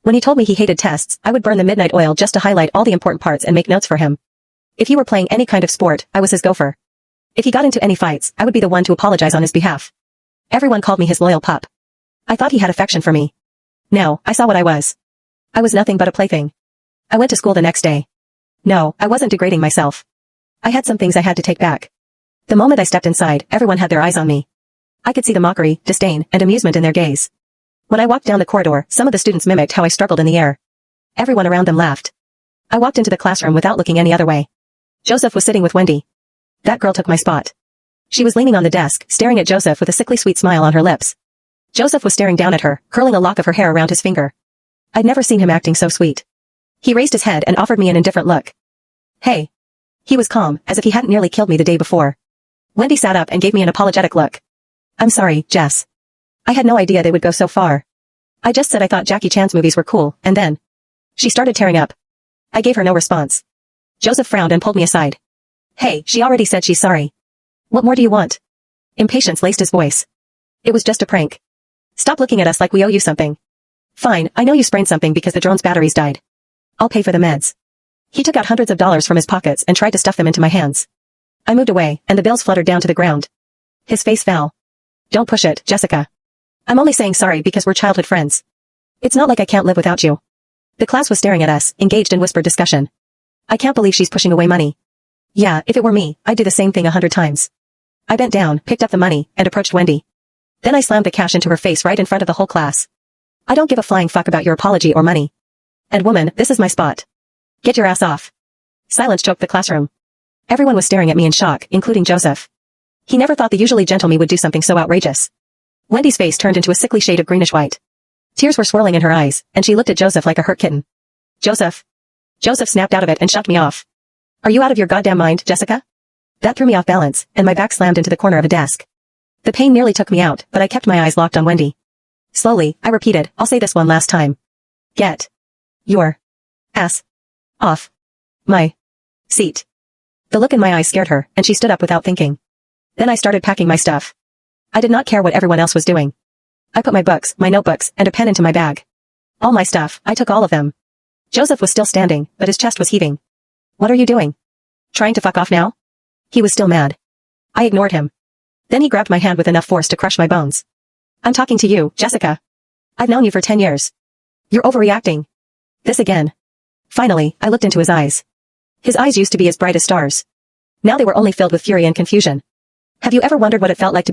When he told me he hated tests, I would burn the midnight oil just to highlight all the important parts and make notes for him. If he were playing any kind of sport, I was his gopher. If he got into any fights, I would be the one to apologize on his behalf. Everyone called me his loyal pup. I thought he had affection for me. Now, I saw what I was. I was nothing but a plaything. I went to school the next day. No, I wasn't degrading myself. I had some things I had to take back. The moment I stepped inside, everyone had their eyes on me. I could see the mockery, disdain, and amusement in their gaze. When I walked down the corridor, some of the students mimicked how I struggled in the air. Everyone around them laughed. I walked into the classroom without looking any other way. Joseph was sitting with Wendy. That girl took my spot. She was leaning on the desk, staring at Joseph with a sickly sweet smile on her lips. Joseph was staring down at her, curling a lock of her hair around his finger. I'd never seen him acting so sweet. He raised his head and offered me an indifferent look. Hey. He was calm, as if he hadn't nearly killed me the day before. Wendy sat up and gave me an apologetic look. I'm sorry, Jess. I had no idea they would go so far. I just said I thought Jackie Chan's movies were cool, and then she started tearing up. I gave her no response. Joseph frowned and pulled me aside. Hey, she already said she's sorry. What more do you want? Impatience laced his voice. It was just a prank. Stop looking at us like we owe you something. Fine, I know you sprained something because the drone's batteries died. I'll pay for the meds. He took out hundreds of dollars from his pockets and tried to stuff them into my hands. I moved away, and the bills fluttered down to the ground. His face fell. Don't push it, Jessica. I'm only saying sorry because we're childhood friends. It's not like I can't live without you. The class was staring at us, engaged in whispered discussion. I can't believe she's pushing away money. Yeah, if it were me, I'd do the same thing 100 times. I bent down, picked up the money, and approached Wendy. Then I slammed the cash into her face right in front of the whole class. I don't give a flying fuck about your apology or money. And woman, this is my spot. Get your ass off. Silence choked the classroom. Everyone was staring at me in shock, including Joseph. He never thought the usually gentle me would do something so outrageous. Wendy's face turned into a sickly shade of greenish-white. Tears were swirling in her eyes, and she looked at Joseph like a hurt kitten. Joseph. Joseph snapped out of it and shoved me off. Are you out of your goddamn mind, Jessica? That threw me off balance, and my back slammed into the corner of a desk. The pain nearly took me out, but I kept my eyes locked on Wendy. Slowly, I repeated, I'll say this one last time. Get your ass off my seat. The look in my eyes scared her, and she stood up without thinking. Then I started packing my stuff. I did not care what everyone else was doing. I put my books, my notebooks, and a pen into my bag. All my stuff, I took all of them. Joseph was still standing, but his chest was heaving. What are you doing? Trying to fuck off now? He was still mad. I ignored him. Then he grabbed my hand with enough force to crush my bones. I'm talking to you, Jessica. I've known you for 10 years. You're overreacting. This again. Finally, I looked into his eyes. His eyes used to be as bright as stars. Now they were only filled with fury and confusion. Have you ever wondered what it felt like to